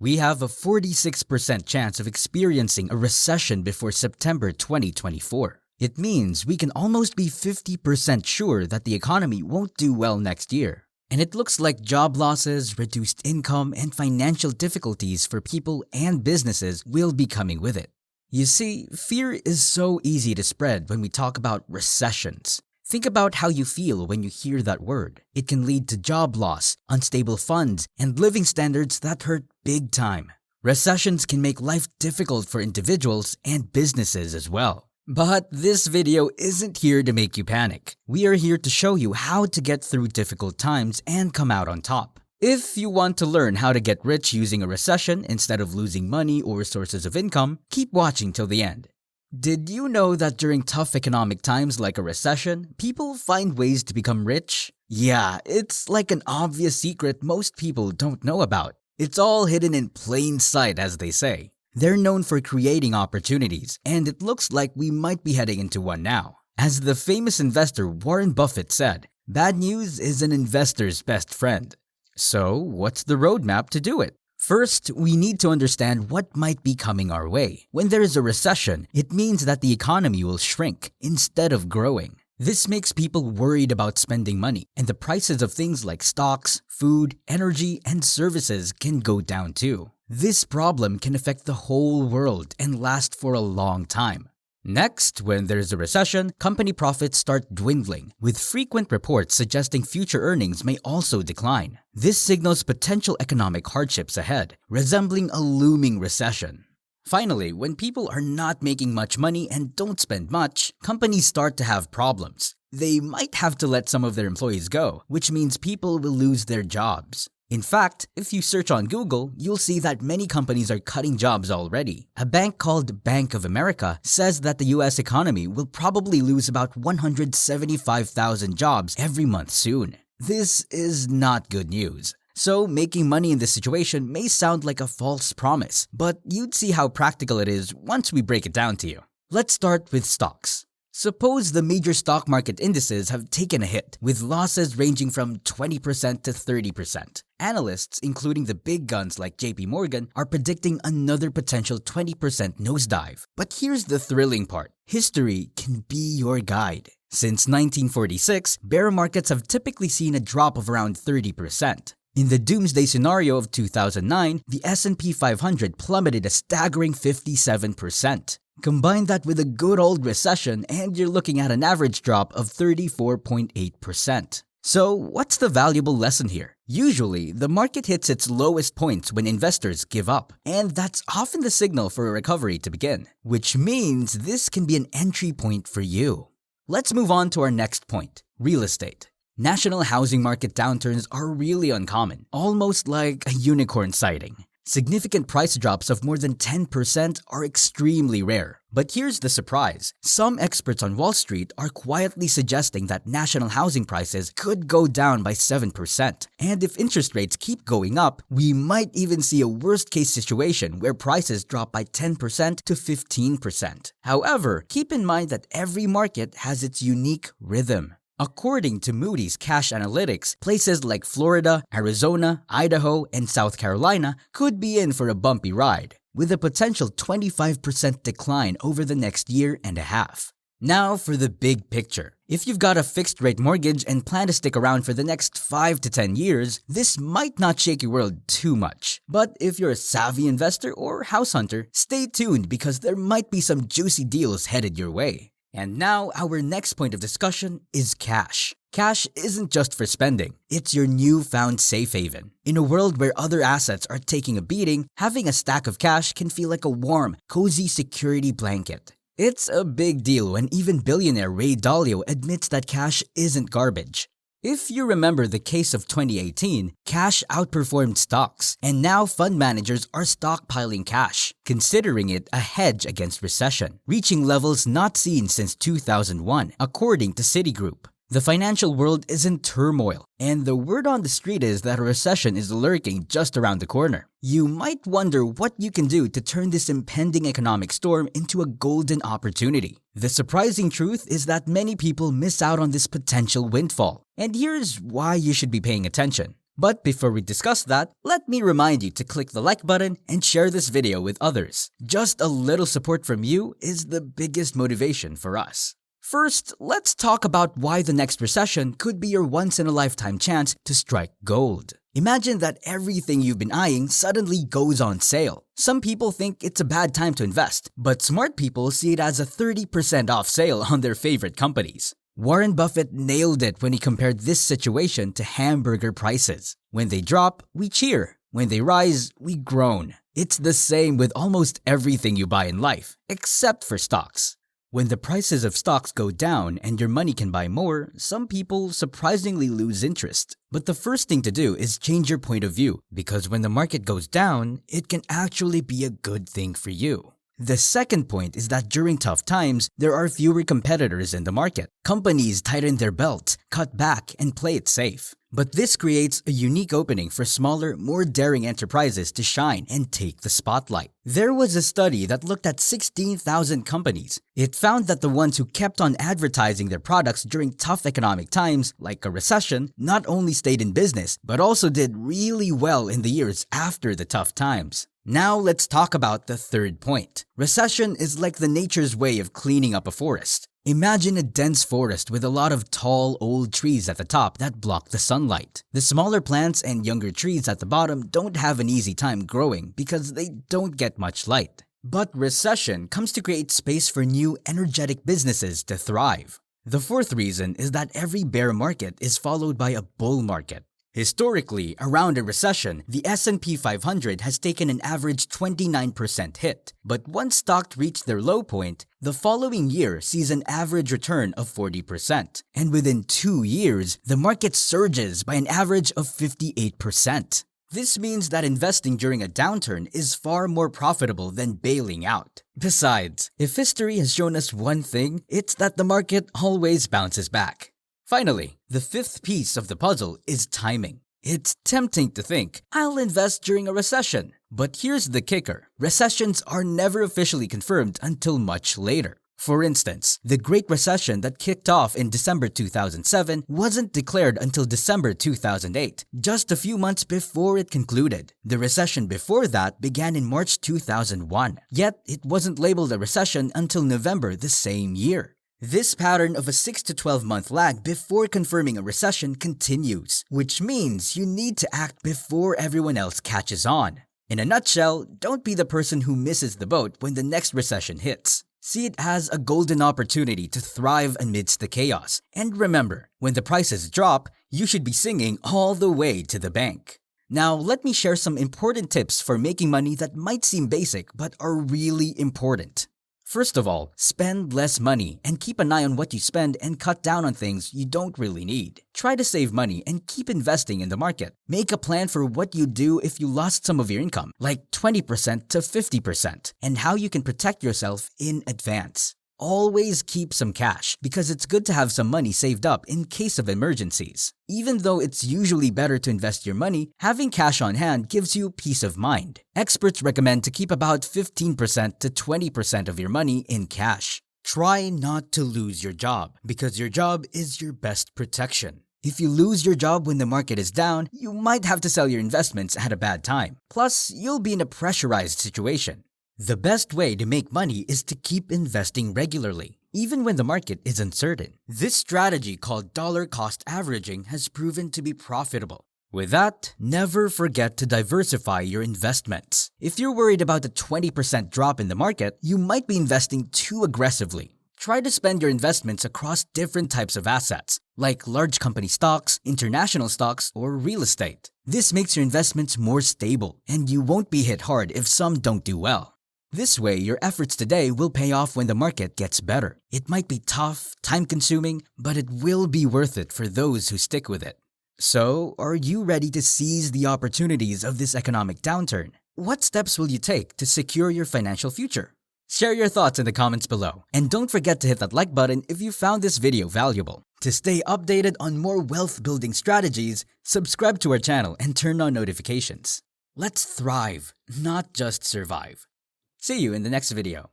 We have a 46% chance of experiencing a recession before September 2024. It means we can almost be 50% sure that the economy won't do well next year. And it looks like job losses, reduced income, and financial difficulties for people and businesses will be coming with it. You see, fear is so easy to spread when we talk about recessions. Think about how you feel when you hear that word. It can lead to job loss, unstable funds, and living standards that hurt big time. Recessions can make life difficult for individuals and businesses as well. But this video isn't here to make you panic. We are here to show you how to get through difficult times and come out on top. If you want to learn how to get rich using a recession instead of losing money or sources of income, keep watching till the end. Did you know that during tough economic times like a recession, people find ways to become rich? Yeah, it's like an obvious secret most people don't know about. It's all hidden in plain sight, as they say. They're known for creating opportunities, and it looks like we might be heading into one now. As the famous investor Warren Buffett said, "Bad news is an investor's best friend." So, what's the roadmap to do it? First, we need to understand what might be coming our way. When there is a recession, it means that the economy will shrink instead of growing. This makes people worried about spending money, and the prices of things like stocks, food, energy, and services can go down too. This problem can affect the whole world and last for a long time. Next, when there's a recession, company profits start dwindling, with frequent reports suggesting future earnings may also decline. This signals potential economic hardships ahead, resembling a looming recession. Finally, when people are not making much money and don't spend much, companies start to have problems. They might have to let some of their employees go, which means people will lose their jobs. In fact, if you search on Google, you'll see that many companies are cutting jobs already. A bank called Bank of America says that the US economy will probably lose about 175,000 jobs every month soon. This is not good news. So, making money in this situation may sound like a false promise, but you'd see how practical it is once we break it down to you. Let's start with stocks. Suppose the major stock market indices have taken a hit, with losses ranging from 20% to 30%. Analysts, including the big guns like JP Morgan, are predicting another potential 20% nosedive. But here's the thrilling part. History can be your guide. Since 1946, bear markets have typically seen a drop of around 30%. In the doomsday scenario of 2009, the S&P 500 plummeted a staggering 57%. Combine that with a good old recession and you're looking at an average drop of 34.8%. So what's the valuable lesson here? Usually, the market hits its lowest points when investors give up, and that's often the signal for a recovery to begin, which means this can be an entry point for you. Let's move on to our next point, real estate. National housing market downturns are really uncommon, almost like a unicorn sighting. Significant price drops of more than 10% are extremely rare. But here's the surprise. Some experts on Wall Street are quietly suggesting that national housing prices could go down by 7%. And if interest rates keep going up, we might even see a worst-case situation where prices drop by 10% to 15%. However, keep in mind that every market has its unique rhythm. According to Moody's Cash Analytics, places like Florida, Arizona, Idaho, and South Carolina could be in for a bumpy ride, with a potential 25% decline over the next year and a half. Now for the big picture. If you've got a fixed-rate mortgage and plan to stick around for the next 5 to 10 years, this might not shake your world too much. But if you're a savvy investor or house hunter, stay tuned because there might be some juicy deals headed your way. And now, our next point of discussion is cash. Cash isn't just for spending, it's your newfound safe haven. In a world where other assets are taking a beating, having a stack of cash can feel like a warm, cozy security blanket. It's a big deal when even billionaire Ray Dalio admits that cash isn't garbage. If you remember the case of 2018, cash outperformed stocks, and now fund managers are stockpiling cash, considering it a hedge against recession, reaching levels not seen since 2001, according to Citigroup. The financial world is in turmoil, and the word on the street is that a recession is lurking just around the corner. You might wonder what you can do to turn this impending economic storm into a golden opportunity. The surprising truth is that many people miss out on this potential windfall, and here's why you should be paying attention. But before we discuss that, let me remind you to click the like button and share this video with others. Just a little support from you is the biggest motivation for us. First, let's talk about why the next recession could be your once-in-a-lifetime chance to strike gold. Imagine that everything you've been eyeing suddenly goes on sale. Some people think it's a bad time to invest, but smart people see it as a 30% off sale on their favorite companies. Warren Buffett nailed it when he compared this situation to hamburger prices. When they drop, we cheer. When they rise, we groan. It's the same with almost everything you buy in life, except for stocks. When the prices of stocks go down and your money can buy more, some people surprisingly lose interest. But the first thing to do is change your point of view, because when the market goes down, it can actually be a good thing for you. The second point is that during tough times, there are fewer competitors in the market. Companies tighten their belts, cut back, and play it safe. But this creates a unique opening for smaller, more daring enterprises to shine and take the spotlight. There was a study that looked at 16,000 companies. It found that the ones who kept on advertising their products during tough economic times, like a recession, not only stayed in business, but also did really well in the years after the tough times. Now let's talk about the third point. Recession is like the nature's way of cleaning up a forest. Imagine a dense forest with a lot of tall, old trees at the top that block the sunlight. The smaller plants and younger trees at the bottom don't have an easy time growing because they don't get much light. But recession comes to create space for new, energetic businesses to thrive. The fourth reason is that every bear market is followed by a bull market. Historically, around a recession, the S&P 500 has taken an average 29% hit. But once stocks reach their low point, the following year sees an average return of 40%. And within 2 years, the market surges by an average of 58%. This means that investing during a downturn is far more profitable than bailing out. Besides, if history has shown us one thing, it's that the market always bounces back. Finally, the fifth piece of the puzzle is timing. It's tempting to think, I'll invest during a recession. But here's the kicker. Recessions are never officially confirmed until much later. For instance, the Great Recession that kicked off in December 2007 wasn't declared until December 2008, just a few months before it concluded. The recession before that began in March 2001, yet it wasn't labeled a recession until November the same year. This pattern of a 6 to 12 month lag before confirming a recession continues, which means you need to act before everyone else catches on. In a nutshell, don't be the person who misses the boat when the next recession hits. See it as a golden opportunity to thrive amidst the chaos. And remember, when the prices drop, you should be singing all the way to the bank. Now, let me share some important tips for making money that might seem basic but are really important. First of all, spend less money and keep an eye on what you spend and cut down on things you don't really need. Try to save money and keep investing in the market. Make a plan for what you'd do if you lost some of your income, like 20% to 50%, and how you can protect yourself in advance. Always keep some cash because it's good to have some money saved up in case of emergencies. Even though it's usually better to invest your money, having cash on hand gives you peace of mind. Experts recommend to keep about 15% to 20% of your money in cash. Try not to lose your job because your job is your best protection. If you lose your job when the market is down, you might have to sell your investments at a bad time. Plus, you'll be in a pressurized situation. The best way to make money is to keep investing regularly, even when the market is uncertain. This strategy called dollar cost averaging has proven to be profitable. With that, never forget to diversify your investments. If you're worried about a 20% drop in the market, you might be investing too aggressively. Try to spend your investments across different types of assets, like large company stocks, international stocks, or real estate. This makes your investments more stable, and you won't be hit hard if some don't do well. This way, your efforts today will pay off when the market gets better. It might be tough, time-consuming, but it will be worth it for those who stick with it. So, are you ready to seize the opportunities of this economic downturn? What steps will you take to secure your financial future? Share your thoughts in the comments below. And don't forget to hit that like button if you found this video valuable. To stay updated on more wealth-building strategies, subscribe to our channel and turn on notifications. Let's thrive, not just survive. See you in the next video.